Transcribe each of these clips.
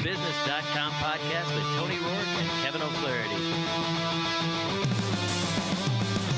SeizYourBusiness.com podcast with Tony Rourke and Kevin O'Flaherty.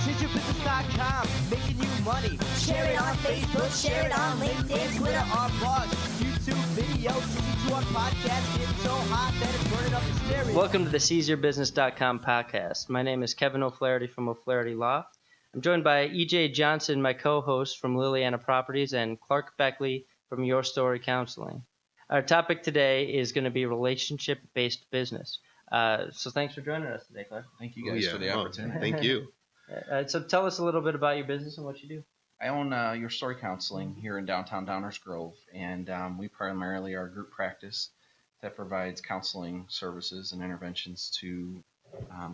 SeizYourBusiness.com, making you money. Share it on Facebook, share it on LinkedIn, Twitter, our blogs, YouTube videos, listen to our podcast. It's so hot that it's burning up the stereo. Welcome to the SeizYourBusiness.com podcast. My name is Kevin O'Flaherty from O'Flaherty Law. I'm joined by E.J. Johnson, my co-host from Liliana Properties, and Clark Beckley from Your Story Counseling. Our topic today is going to be relationship-based business. So thanks for joining us today, Clark. Thank you guys for the opportunity. Thank you. So tell us a little bit about your business and what you do. I own Your Story Counseling here in downtown Downers Grove, and we primarily are a group practice that provides counseling services and interventions to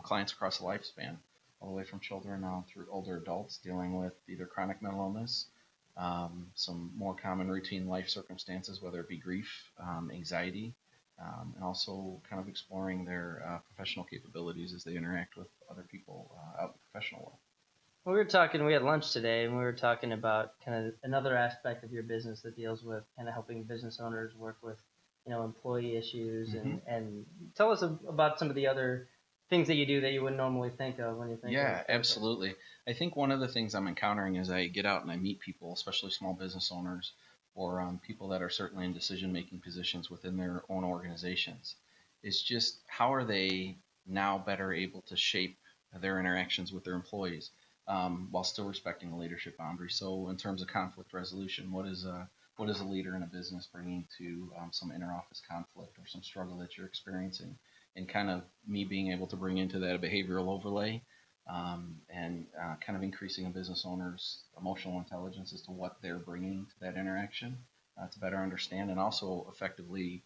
clients across the lifespan, all the way from children on through older adults dealing with either chronic mental illness, some more common routine life circumstances, whether it be grief, anxiety, and also kind of exploring their professional capabilities as they interact with other people out in the professional world. Well, we had lunch today, and we were talking about kind of another aspect of your business that deals with kind of helping business owners work with, employee issues, and tell us about some of the other things that you do that you wouldn't normally think of when you think of it. Yeah, absolutely. I think one of the things I'm encountering as I get out and I meet people, especially small business owners or people that are certainly in decision-making positions within their own organizations, is just how are they now better able to shape their interactions with their employees while still respecting the leadership boundaries. So in terms of conflict resolution, what is a leader in a business bringing to some inter-office conflict or some struggle that you're experiencing? And kind of me being able to bring into that a behavioral overlay and kind of increasing a business owner's emotional intelligence as to what they're bringing to that interaction to better understand, and also effectively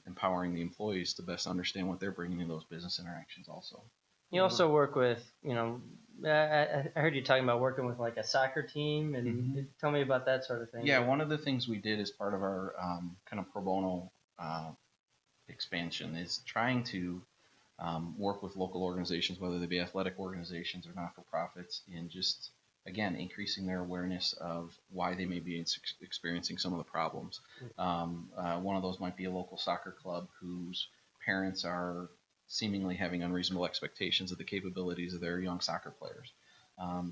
empowering the employees to best understand what they're bringing to those business interactions also. You also work with, I heard you talking about working with like a soccer team, and tell me about that sort of thing. Yeah, one of the things we did as part of our kind of pro bono expansion is trying to work with local organizations, whether they be athletic organizations or not-for-profits, in just, again, increasing their awareness of why they may be experiencing some of the problems. One of those might be a local soccer club whose parents are seemingly having unreasonable expectations of the capabilities of their young soccer players.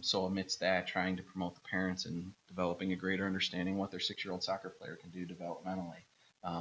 So amidst that, trying to promote the parents and developing a greater understanding what their 6-year-old soccer player can do developmentally.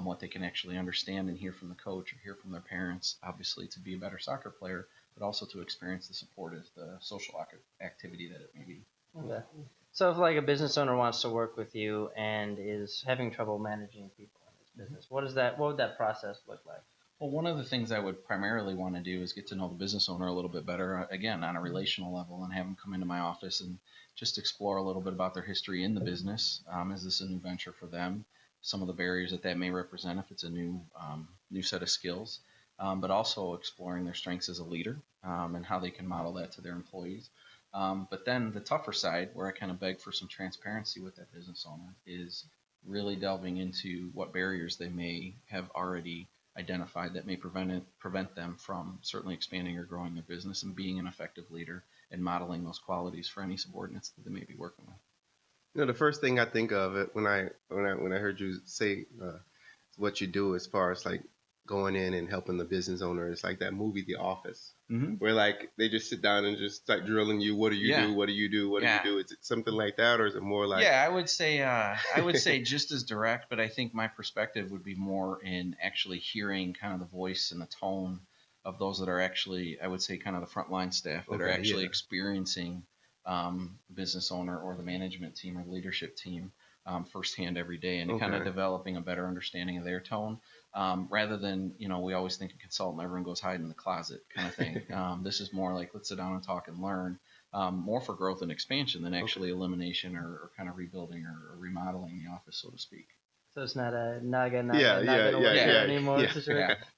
What they can actually understand and hear from the coach or hear from their parents, obviously to be a better soccer player, but also to experience the support as the social activity that it may be. Okay. So if like a business owner wants to work with you and is having trouble managing people in his business, what would that process look like? Well, one of the things I would primarily want to do is get to know the business owner a little bit better, again, on a relational level, and have them come into my office and just explore a little bit about their history in the business. Is this a new venture for them? Some of the barriers that may represent if it's a new set of skills, but also exploring their strengths as a leader and how they can model that to their employees. But then the tougher side, where I kind of beg for some transparency with that business owner, is really delving into what barriers they may have already identified that may prevent them from certainly expanding or growing their business and being an effective leader and modeling those qualities for any subordinates that they may be working with. The first thing I think of it when I heard you say what you do as far as like going in and helping the business owner, it's like that movie The Office, where like they just sit down and just start drilling you. What do you do? What do you do? What do you do? Is it something like that, or is it more like? Yeah, I would say just as direct, but I think my perspective would be more in actually hearing kind of the voice and the tone of those that are actually, I would say, kind of the frontline staff that are actually experiencing business owner or the management team or leadership team firsthand every day, and kind of developing a better understanding of their tone rather than, we always think a consultant, everyone goes hide in the closet kind of thing. This is more like, let's sit down and talk and learn, more for growth and expansion than actually elimination or kind of rebuilding or remodeling the office, so to speak. So it's not a naga anymore. Yeah. It's just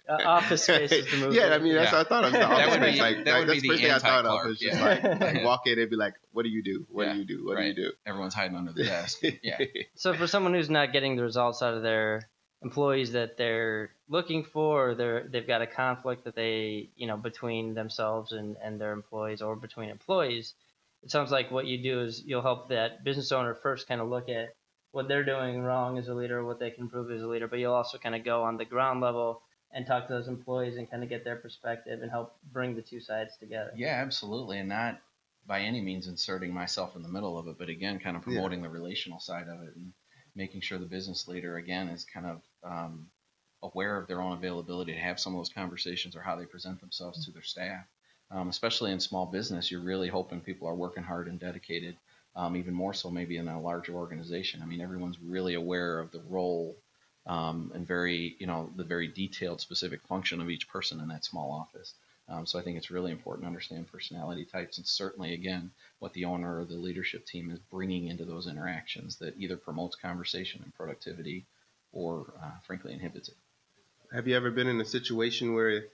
Office Space is the movie. Yeah, I mean, that's what I thought of. The Office Space. That would that's be the first thing I thought of. anti-Clark, Is just like walk in and be like, what do you do? What do you do? What do you do? Everyone's hiding under the desk. Yeah. So for someone who's not getting the results out of their employees that they're looking for, or they've got a conflict that they, between themselves and their employees, or between employees, it sounds like what you do is you'll help that business owner first kind of look at what they're doing wrong as a leader, what they can improve as a leader, but you'll also kind of go on the ground level and talk to those employees and kind of get their perspective and help bring the two sides together. Yeah, absolutely. And not by any means inserting myself in the middle of it, but again, kind of promoting the relational side of it and making sure the business leader, again, is kind of aware of their own availability to have some of those conversations or how they present themselves to their staff. Especially in small business, you're really hoping people are working hard and dedicated, even more so maybe in a larger organization. I mean, everyone's really aware of the role and the very detailed, specific function of each person in that small office. So I think it's really important to understand personality types and certainly, again, what the owner or the leadership team is bringing into those interactions that either promotes conversation and productivity or, frankly, inhibits it. Have you ever been in a situation where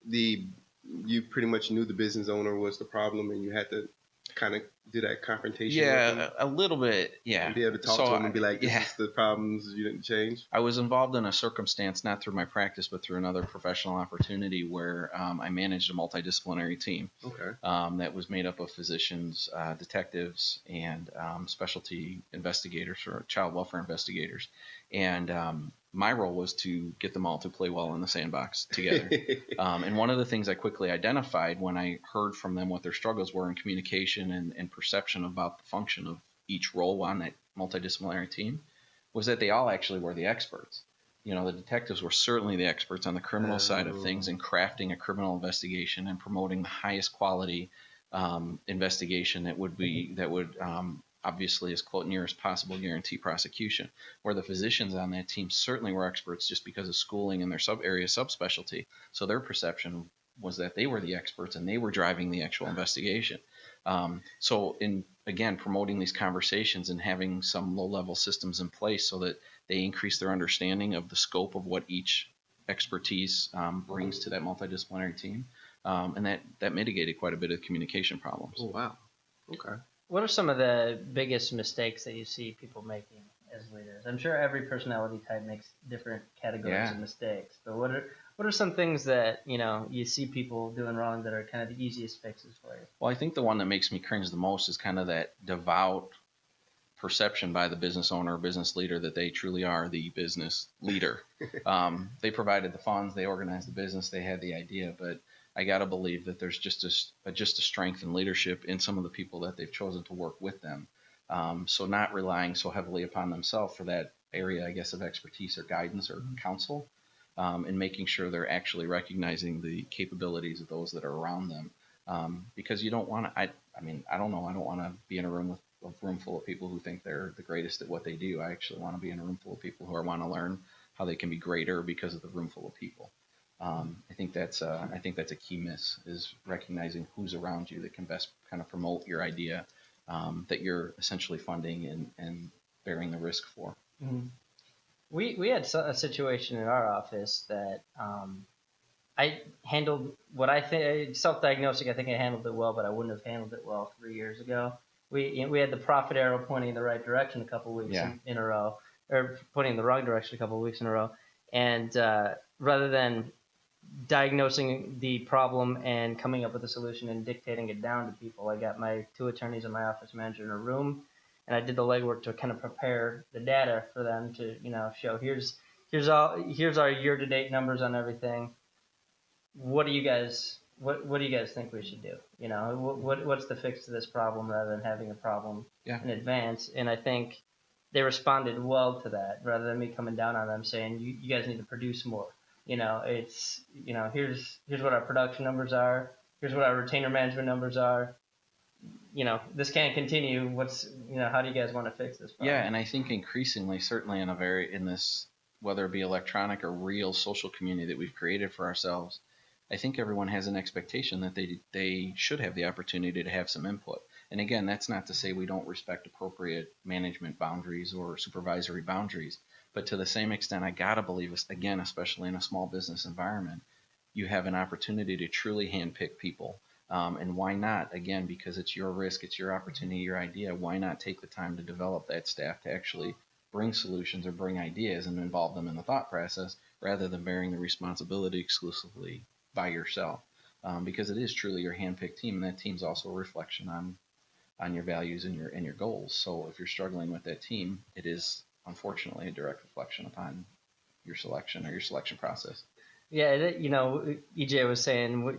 you pretty much knew the business owner was the problem and you had to kind of do that confrontation with them? A little bit, yeah. And be able to talk to them and be like, this is the problems you didn't change? I was involved in a circumstance, not through my practice, but through another professional opportunity where I managed a multidisciplinary team that was made up of physicians, detectives, and specialty investigators or child welfare investigators. And my role was to get them all to play well in the sandbox together. And one of the things I quickly identified when I heard from them what their struggles were in communication and perception about the function of each role on that multidisciplinary team was that they all actually were the experts. You know, the detectives were certainly the experts on the criminal side of things and crafting a criminal investigation and promoting the highest quality investigation that would obviously as close near as possible guarantee prosecution, where the physicians on that team certainly were experts just because of schooling and their subspecialty. So their perception was that they were the experts and they were driving the actual investigation. So in, again, promoting these conversations and having some low-level systems in place so that they increase their understanding of the scope of what each expertise brings to that multidisciplinary team. And that mitigated quite a bit of communication problems. Oh, wow. Okay. What are some of the biggest mistakes that you see people making as leaders? I'm sure every personality type makes different categories of mistakes, but what are some things that you see people doing wrong that are kind of the easiest fixes for you? Well, I think the one that makes me cringe the most is kind of that devout perception by the business owner or business leader that they truly are the business leader. They provided the funds, they organized the business, they had the idea, but I got to believe that there's just a strength in leadership in some of the people that they've chosen to work with them. So not relying so heavily upon themselves for that area, I guess, of expertise or guidance or counsel, and making sure they're actually recognizing the capabilities of those that are around them. Because you don't want to, I don't want to be in a room full of people who think they're the greatest at what they do. I actually want to be in a room full of people who want to learn how they can be greater because of the room full of people. I think that's a key miss, is recognizing who's around you that can best kind of promote your idea that you're essentially funding and bearing the risk for. Mm-hmm. We had a situation in our office that I handled what I think self-diagnosing. I think I handled it well, but I wouldn't have handled it well 3 years ago. We had the profit arrow pointing in the right direction a couple of weeks in a row, or pointing in the wrong direction a couple of weeks in a row, and rather than diagnosing the problem and coming up with a solution and dictating it down to people, I got my 2 attorneys and my office manager in a room, and I did the legwork to kind of prepare the data for them to, show here's our year-to-date numbers on everything. What do you guys think we should do? What's the fix to this problem rather than having a problem in advance? And I think they responded well to that, rather than me coming down on them saying you guys need to produce more. It's here's what our production numbers are. Here's what our retainer management numbers are. This can't continue. How do you guys want to fix this problem? Yeah, and I think increasingly, certainly in this, whether it be electronic or real social community that we've created for ourselves, I think everyone has an expectation that they should have the opportunity to have some input. And again, that's not to say we don't respect appropriate management boundaries or supervisory boundaries. But to the same extent, I got to believe, again, especially in a small business environment, you have an opportunity to truly handpick people. And why not? Again, because it's your risk, it's your opportunity, your idea. Why not take the time to develop that staff to actually bring solutions or bring ideas and involve them in the thought process rather than bearing the responsibility exclusively by yourself? Because it is truly your handpicked team, and that team's also a reflection on your values and your goals. So if you're struggling with that team, it is unfortunately, a direct reflection upon your selection or your selection process. Yeah, EJ was saying, do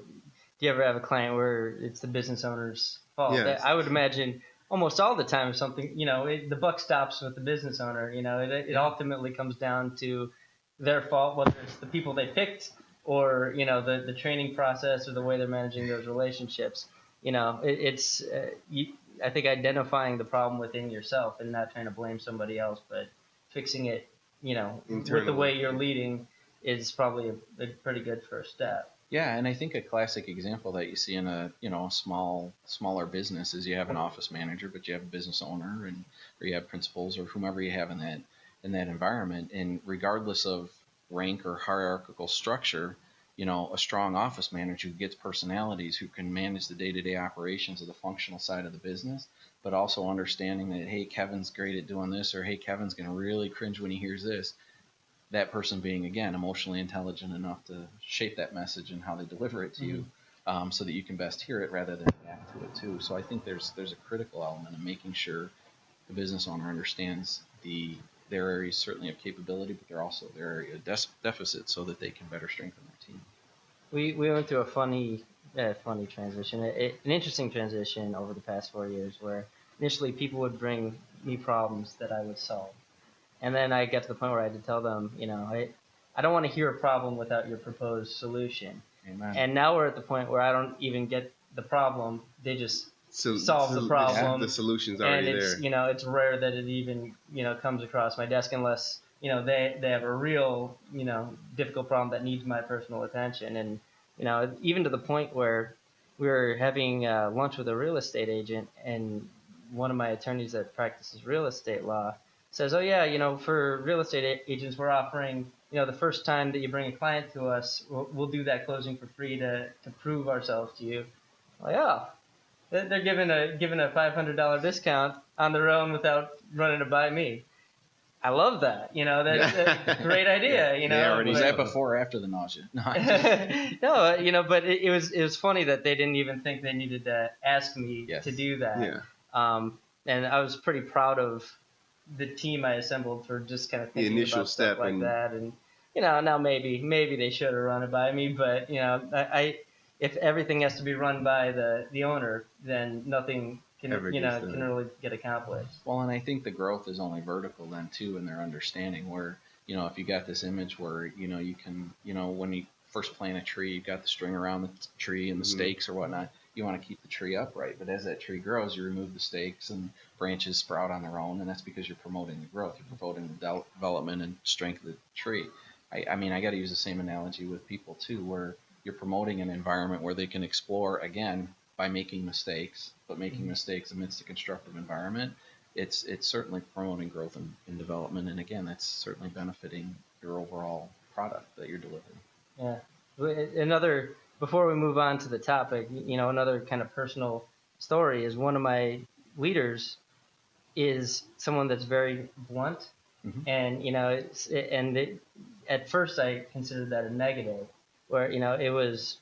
you ever have a client where it's the business owner's fault? Yes. I would imagine almost all the time something, the buck stops with the business owner. It ultimately comes down to their fault, whether it's the people they picked or, the training process or the way they're managing those relationships. I think identifying the problem within yourself and not trying to blame somebody else, but fixing it, with the way you're leading is probably a pretty good first step. Yeah, and I think a classic example that you see in a smaller business is you have an office manager, but you have a business owner or you have principals or whomever you have in that environment. And regardless of rank or hierarchical structure, a strong office manager who gets personalities, who can manage the day-to-day operations of the functional side of the business, but also understanding that, hey, Kevin's great at doing this, or hey, Kevin's going to really cringe when he hears this. That person being, again, emotionally intelligent enough to shape that message and how they deliver it to you, so that you can best hear it rather than react to it too. So I think there's a critical element of making sure the business owner understands their areas certainly of capability, but they're also their area of deficit so that they can better strengthen their team. We went through a funny transition, an interesting transition over the past 4 years, where initially people would bring me problems that I would solve. And then I got to the point where I had to tell them, I don't want to hear a problem without your proposed solution. Amen. And now we're at the point where I don't even get the problem. They just solve the problem. The solution's already there. And it's rare that it even, comes across my desk unless, they have a real, difficult problem that needs my personal attention. And, even to the point where we were having lunch with a real estate agent, and one of my attorneys that practices real estate law says, oh yeah, for real estate agents, we're offering, the first time that you bring a client to us, we'll do that closing for free to prove ourselves to you. Like, oh, they're giving a $500 discount on their own without running it by me. I love that. That's a great idea. Was that before or after the nausea? No, no, but it was funny that they didn't even think they needed to ask me to do that. Yeah. And I was pretty proud of the team I assembled for just kind of thinking the initial about stuff like that. And now maybe they should have run it by me, but I if everything has to be run by the owner, then nothing can really get accomplished. Well, and I think the growth is only vertical then too in their understanding, where if you got this image where you can when you first plant a tree, you've got the string around the tree and the stakes or whatnot. You want to keep the tree upright, but as that tree grows, you remove the stakes and branches sprout on their own, and that's because you're promoting the growth, you're promoting the development and strength of the tree. I mean, I got to use the same analogy with people too, where you're promoting an environment where they can explore again by making mistakes, but making mistakes amidst a constructive environment. It's certainly promoting growth and development, and again, that's certainly benefiting your overall product that you're delivering. Yeah. Before we move on to the topic, another kind of personal story is one of my leaders is someone that's very blunt, and at first I considered that a negative, where it was.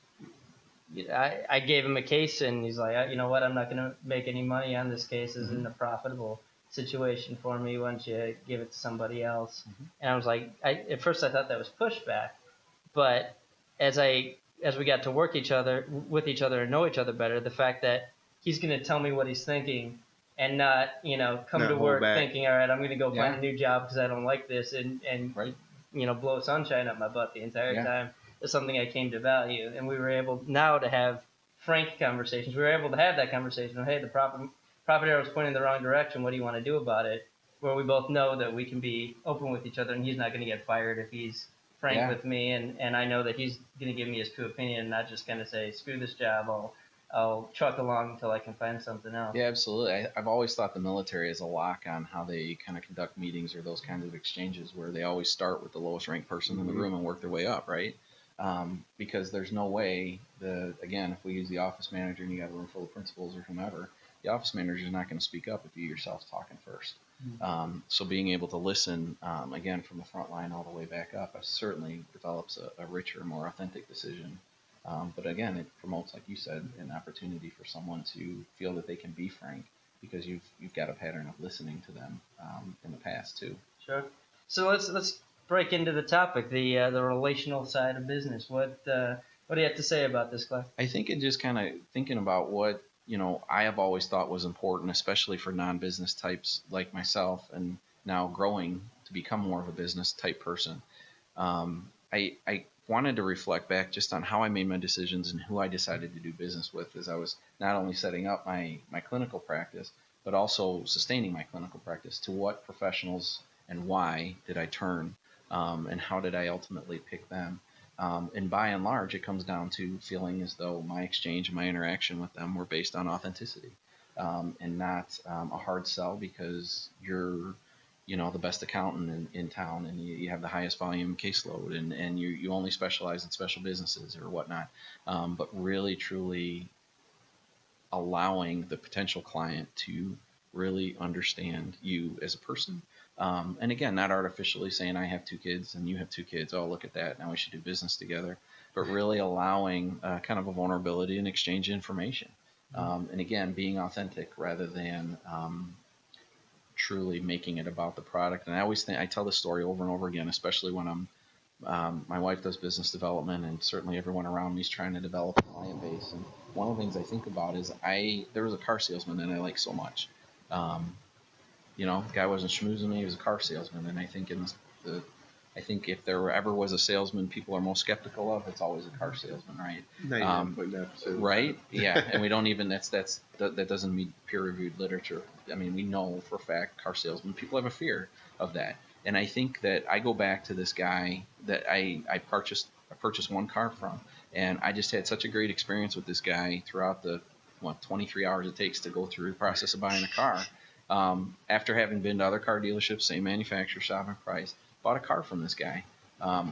I gave him a case, and he's like, you know what, I'm not going to make any money on this case. This isn't a profitable situation for me. Why don't you give it to somebody else? And I was like, at first I thought that was pushback, but as we got to work with each other and know each other better, the fact that he's going to tell me what he's thinking and not, come to work thinking, all right, I'm going to go find a new job because I don't like this and blow sunshine up my butt the entire time, is something I came to value. And we were able now to have frank conversations. We were able to have that conversation of, hey, the profit arrow is pointing in the wrong direction. What do you want to do about it? Where we both know that we can be open with each other, and he's not going to get fired if he's frank with me, and I know that he's going to give me his true opinion and not just going to say, screw this job, I'll truck along until I can find something else. Yeah, absolutely. I've always thought the military is a lock on how they kind of conduct meetings or those kinds of exchanges, where they always start with the lowest ranked person in the room and work their way up, right? Because there's no way, again, if we use the office manager and you got a room full of principals or whomever, the office manager is not going to speak up if you yourself's talking first. So being able to listen, again, from the front line all the way back up, certainly develops a richer, more authentic decision. But again, it promotes, like you said, an opportunity for someone to feel that they can be frank, because you've got a pattern of listening to them in the past too. Sure. So let's break into the topic, the relational side of business. What do you have to say about this, Clay? I think it just kind of thinking about what, I have always thought was important, especially for non-business types like myself, and now growing to become more of a business type person. I wanted to reflect back just on how I made my decisions and who I decided to do business with as I was not only setting up my clinical practice, but also sustaining my clinical practice. To what professionals and why did I turn, and how did I ultimately pick them? And by and large, it comes down to feeling as though my exchange and my interaction with them were based on authenticity, and not a hard sell because you're, the best accountant in town, and you have the highest volume caseload, and you only specialize in special businesses or whatnot. But really, truly allowing the potential client to really understand you as a person. And again, not artificially saying I have 2 kids and you have 2 kids. Oh, look at that. Now we should do business together. But really allowing kind of a vulnerability and exchange information. And again, being authentic rather than truly making it about the product. And I always think I tell this story over and over again, especially when my wife does business development, and certainly everyone around me is trying to develop a client base. And one of the things I think about is there was a car salesman that I like so much. The guy wasn't schmoozing me; he was a car salesman. And I think I think if there ever was a salesman people are most skeptical of, it's always a car salesman, right? 99.9%. Right? Yeah, and we don't even that doesn't meet peer-reviewed literature. I mean, we know for a fact car salesmen, people have a fear of that. And I think that I go back to this guy that I purchased one car from, and I just had such a great experience with this guy throughout the 23 hours it takes to go through the process of buying a car. After having been to other car dealerships, same manufacturer, shopping price, bought a car from this guy.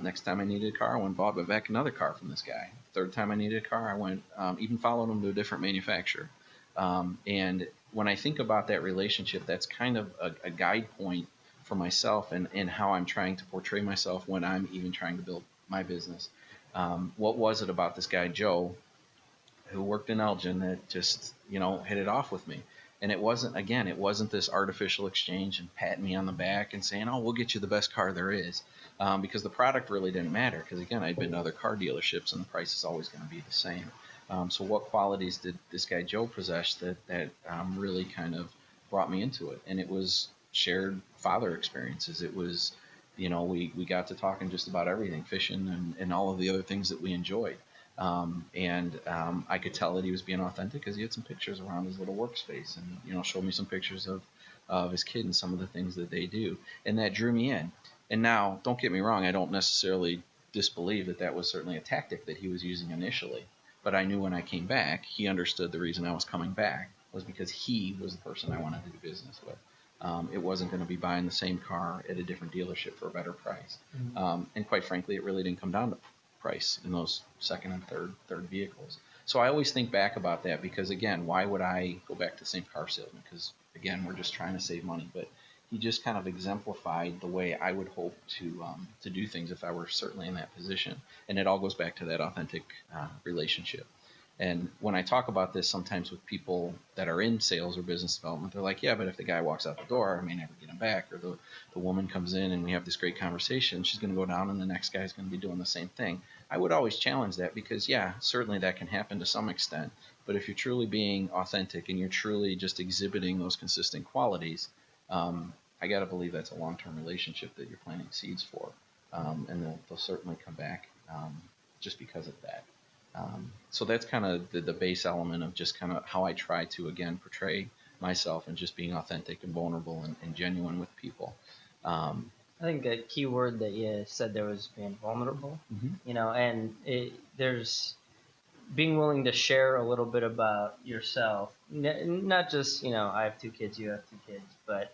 Next time I needed a car, I went and bought back another car from this guy. Third time I needed a car, I went, even followed him to a different manufacturer. And when I think about that relationship, that's kind of a guide point for myself and how I'm trying to portray myself when I'm even trying to build my business. What was it about this guy, Joe, who worked in Elgin, that just, hit it off with me? And it wasn't this artificial exchange and patting me on the back and saying, oh, we'll get you the best car there is, because the product really didn't matter. Because, again, I'd been to other car dealerships, and the price is always going to be the same. So what qualities did this guy Joe possess that really kind of brought me into it? And it was shared father experiences. It was, we got to talking just about everything, fishing and all of the other things that we enjoyed. I could tell that he was being authentic because he had some pictures around his little workspace, and showed me some pictures of his kid and some of the things that they do, and that drew me in. And now, don't get me wrong, I don't necessarily disbelieve that was certainly a tactic that he was using initially, but I knew when I came back, he understood the reason I was coming back was because he was the person I wanted to do business with. It wasn't going to be buying the same car at a different dealership for a better price. Mm-hmm. And quite frankly, it really didn't come down to price in those second and third vehicles. So I always think back about that because, again, why would I go back to the same car salesman? Because, again, we're just trying to save money. But he just kind of exemplified the way I would hope to do things if I were certainly in that position. And it all goes back to that authentic relationship. And when I talk about this sometimes with people that are in sales or business development, they're like, yeah, but if the guy walks out the door, I may never get him back. Or the woman comes in and we have this great conversation, she's going to go down and the next guy's going to be doing the same thing. I would always challenge that because, yeah, certainly that can happen to some extent. But if you're truly being authentic and you're truly just exhibiting those consistent qualities, I got to believe that's a long-term relationship that you're planting seeds for. And they'll certainly come back just because of that. So that's kind of the base element of just kind of how I try to, again, portray myself and just being authentic and vulnerable and genuine with people. I think a key word that you said there was being vulnerable, Mm-hmm. And there's being willing to share a little bit about yourself, not just, I have 2 kids, you have 2 kids, but,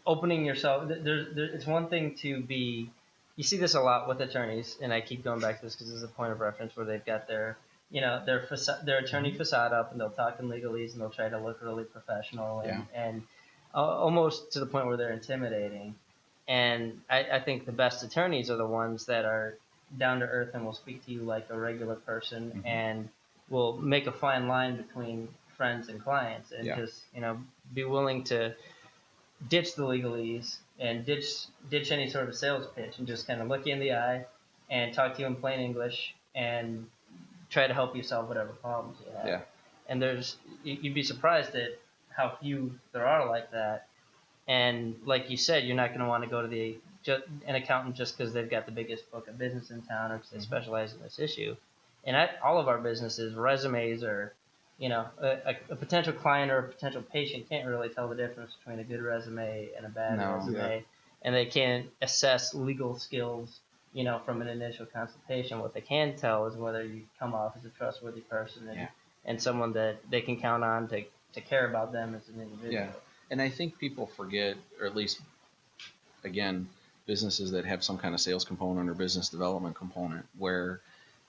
opening yourself. It's one thing to be. You see this a lot with attorneys, and I keep going back to this because this is a point of reference where they've got their attorney facade up, and they'll talk in legalese, and they'll try to look really professional, and almost to the point where they're intimidating. And I think the best attorneys are the ones that are down to earth and will speak to you like a regular person, mm-hmm. and will make a fine line between friends and clients, and just be willing to ditch the legalese and ditch any sort of sales pitch and just kind of look you in the eye and talk to you in plain English and try to help you solve whatever problems you have. Yeah. And you'd be surprised at how few there are like that. And like you said, you're not going to want to go to an accountant just because they've got the biggest book of business in town or because they specialize in this issue. And all of our businesses, resumes are, a potential client or a potential patient can't really tell the difference between a good resume and a bad resume. Yeah. And they can't assess legal skills, from an initial consultation. What they can tell is whether you come off as a trustworthy person and someone that they can count on to care about them as an individual. Yeah. And I think people forget, or at least, again, businesses that have some kind of sales component or business development component, where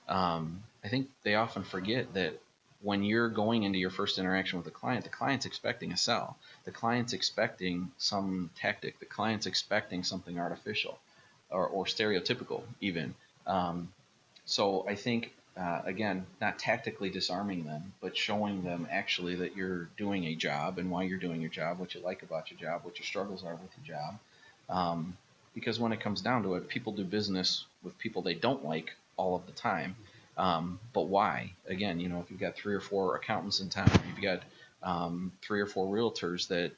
I think they often forget that when you're going into your first interaction with the client's expecting a sell. The client's expecting some tactic. The client's expecting something artificial or stereotypical even. So I think, again, not tactically disarming them, but showing them actually that you're doing a job and why you're doing your job, what you like about your job, what your struggles are with your job. Because when it comes down to it, people do business with people they don't like all of the time. But why? Again, if you've got 3 or 4 accountants in town, you've got 3 or 4 realtors that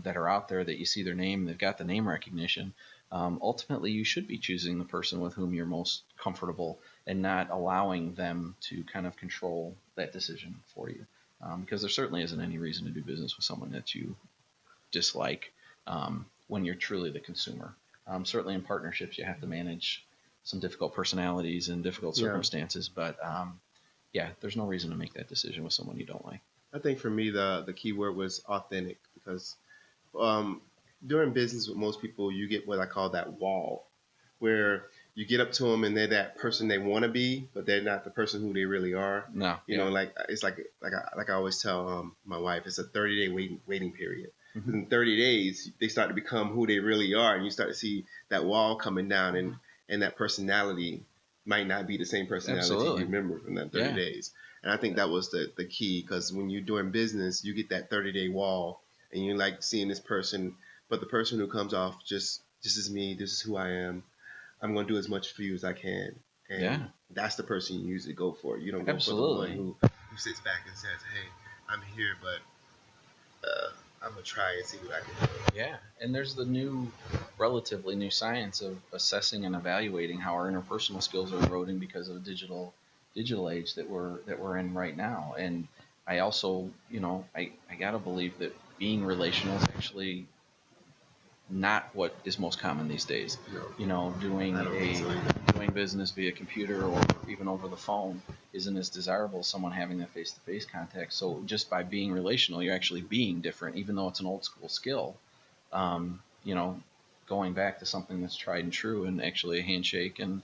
that are out there that you see their name, they've got the name recognition. Ultimately, you should be choosing the person with whom you're most comfortable and not allowing them to kind of control that decision for you. Because there certainly isn't any reason to do business with someone that you dislike when you're truly the consumer. Certainly in partnerships, you have to manage some difficult personalities and difficult circumstances, but there's no reason to make that decision with someone you don't like. I think for me, the key word was authentic, because during business with most people, you get what I call that wall, where you get up to them and they're that person they want to be, but they're not the person who they really are. No, it's like I always tell my wife, it's a 30-day waiting period. Mm-hmm. In 30 days, they start to become who they really are, and you start to see that wall coming down, and that personality might not be the same personality you remember from that 30 days. And I think that was the key, because when you're doing business, you get that 30-day wall, and you like seeing this person, but the person who comes off just, this is me, this is who I am, I'm going to do as much for you as I can. And that's the person you usually go for. You don't go for the one who sits back and says, hey, I'm here, but I'm going to try and see what I can do. Yeah, and there's the relatively new science of assessing and evaluating how our interpersonal skills are eroding because of the digital age that we're in right now. And I also, I got to believe that being relational is actually not what is most common these days. No. Doing business via computer or even over the phone isn't as desirable as someone having that face-to-face contact. So just by being relational, you're actually being different, even though it's an old school skill. Going back to something that's tried and true, and actually a handshake and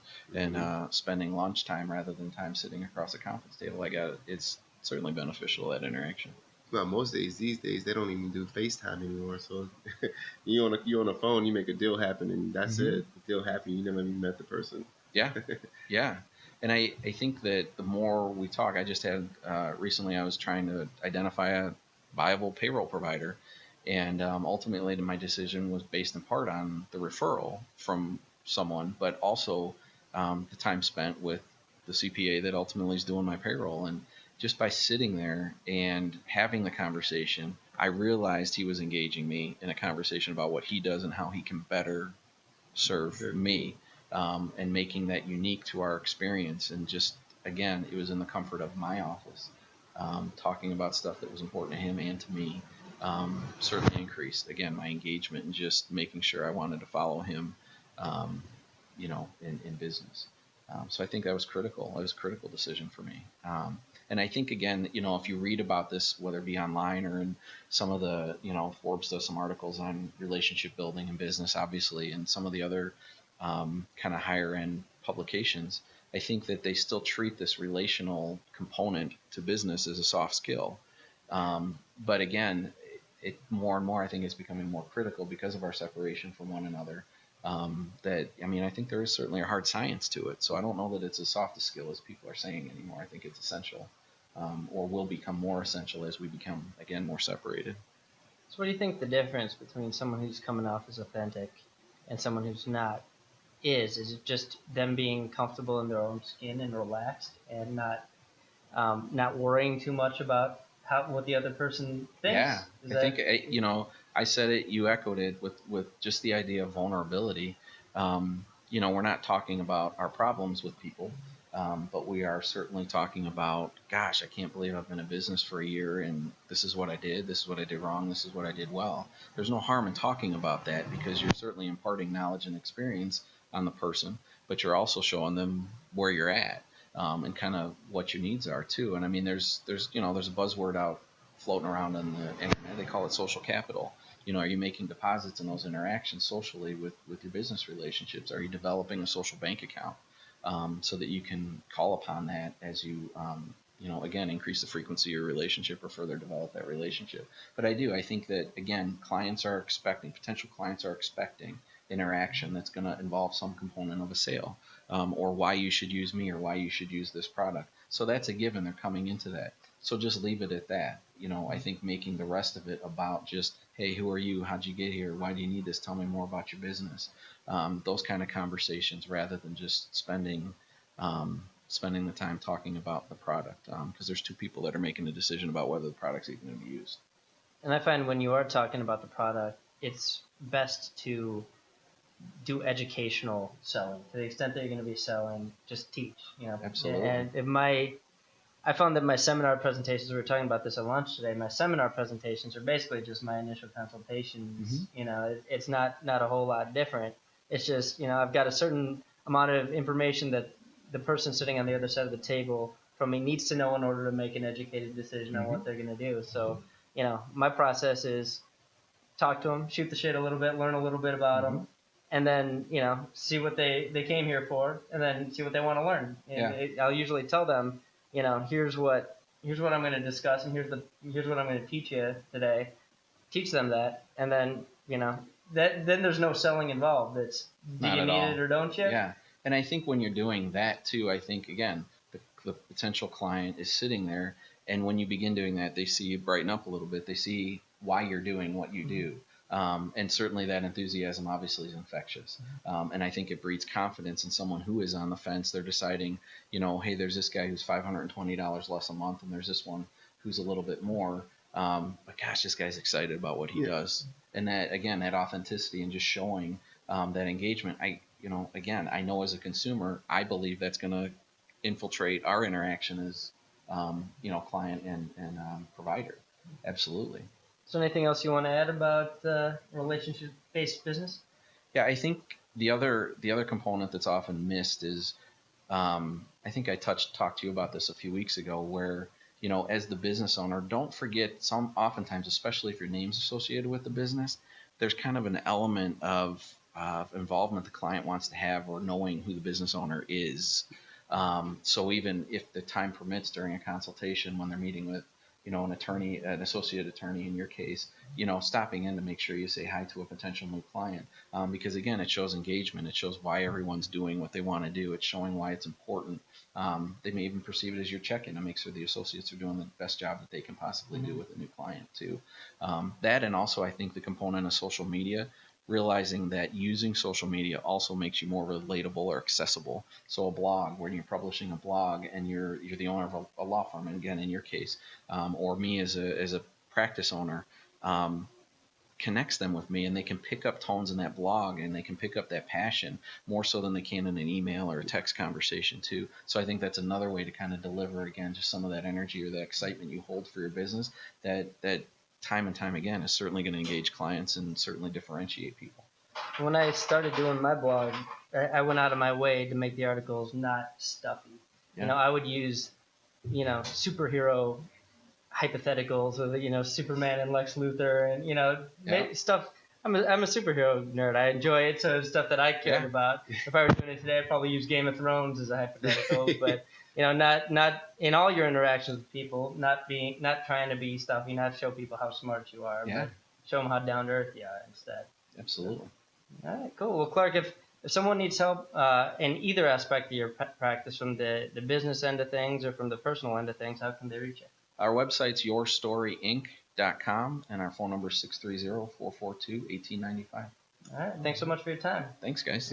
spending lunch time rather than time sitting across a conference table. It's certainly beneficial, that interaction. Well, these days, they don't even do FaceTime anymore. So you on a phone, you make a deal happen, and that's it. The deal happened. You never even met the person. Yeah, yeah. And I think that the more we talk, I just had recently I was trying to identify a viable payroll provider, and ultimately my decision was based in part on the referral from someone, but also the time spent with the CPA that ultimately is doing my payroll. And just by sitting there and having the conversation, I realized he was engaging me in a conversation about what he does and how he can better serve me, and making that unique to our experience. And just, again, it was in the comfort of my office, talking about stuff that was important to him and to me, certainly increased, again, my engagement and just making sure I wanted to follow him, in business. So I think that was critical. It was a critical decision for me. And I think, again, if you read about this, whether it be online or in some of the, Forbes does some articles on relationship building in business, obviously, and some of the other kind of higher end publications, I think that they still treat this relational component to business as a soft skill. But again, it more and more, I think, is becoming more critical because of our separation from one another. I think there is certainly a hard science to it. So I don't know that it's as soft a skill as people are saying anymore. I think it's essential, or will become more essential as we become, again, more separated. So what do you think the difference between someone who's coming off as authentic and someone who's not is? Is it just them being comfortable in their own skin and relaxed and not worrying too much about what the other person thinks? Yeah, I think, I said it, you echoed it with just the idea of vulnerability. We're not talking about our problems with people, but we are certainly talking about, gosh, I can't believe I've been in business for a year and this is what I did, this is what I did wrong, this is what I did well. There's no harm in talking about that because you're certainly imparting knowledge and experience on the person, but you're also showing them where you're at. And kind of what your needs are too. And I mean, there's a buzzword out floating around on the internet. They call it social capital. Are you making deposits in those interactions socially with your business relationships? Are you developing a social bank account so that you can call upon that as you, again, increase the frequency of your relationship or further develop that relationship? But I think that, again, potential clients are expecting interaction that's going to involve some component of a sale, or why you should use me or why you should use this product. So that's a given. They're coming into that. So just leave it at that. I think making the rest of it about just, hey, who are you? How'd you get here? Why do you need this? Tell me more about your business. Those kind of conversations rather than just spending the time talking about the product, because there's two people that are making a decision about whether the product's even going to be used. And I find when you are talking about the product, it's best to do educational selling to the extent that you're going to be selling. Just teach, Absolutely. And I found that my seminar presentations, we were talking about this at lunch today, my seminar presentations are basically just my initial consultations. Mm-hmm. It's not a whole lot different. It's just, I've got a certain amount of information that the person sitting on the other side of the table from me needs to know in order to make an educated decision on what they're going to do. So, my process is talk to them, shoot the shit a little bit, learn a little bit about them, and then, see what they came here for, and then see what they want to learn. And I'll usually tell them, here's what I'm going to discuss, and here's what I'm going to teach you today. Teach them that, and then, then there's no selling involved. It's do you need it or don't you? Yeah, and I think when you're doing that too, I think, again, the potential client is sitting there, and when you begin doing that, they see you brighten up a little bit. They see why you're doing what you do. And certainly that enthusiasm obviously is infectious. And I think it breeds confidence in someone who is on the fence. They're deciding, hey, there's this guy who's $520 less a month, and there's this one who's a little bit more. But gosh, this guy's excited about what he does. And that, again, that authenticity and just showing that engagement. I know as a consumer, I believe that's going to infiltrate our interaction as, client and provider. Absolutely. Is there anything else you want to add about relationship-based business? Yeah, I think the other component that's often missed is, I think I talked to you about this a few weeks ago, where, as the business owner, don't forget oftentimes, especially if your name's associated with the business, there's kind of an element of involvement the client wants to have, or knowing who the business owner is. So even if the time permits during a consultation when they're meeting with, an attorney, an associate attorney in your case, stopping in to make sure you say hi to a potential new client. Because again, it shows engagement. It shows why everyone's doing what they want to do. It's showing why it's important. They may even perceive it as your check-in to make sure the associates are doing the best job that they can possibly do with a new client too. That, and also I think the component of social media, realizing that using social media also makes you more relatable or accessible. So a blog, when you're publishing a blog and you're the owner of a law firm, and again, in your case, or me as a practice owner, connects them with me, and they can pick up tones in that blog, and they can pick up that passion more so than they can in an email or a text conversation too. So I think that's another way to kind of deliver, again, just some of that energy or that excitement you hold for your business that time and time again is certainly going to engage clients and certainly differentiate people. When I started doing my blog, I went out of my way to make the articles not stuffy. Yeah. I would use, superhero hypotheticals of, Superman and Lex Luthor and, stuff. I'm a superhero nerd. I enjoy it. So it's stuff that I cared about. If I were doing it today, I'd probably use Game of Thrones as a hypothetical, but not in all your interactions with people, not trying to be stuffy, not show people how smart you are, but show them how down to earth you are instead. Absolutely. All right, cool. Well, Clark, if someone needs help in either aspect of your practice, from the business end of things or from the personal end of things, how can they reach you? Our website's actionable.com, and our phone number is 630-442-1895. All right. Thanks so much for your time. Thanks, guys.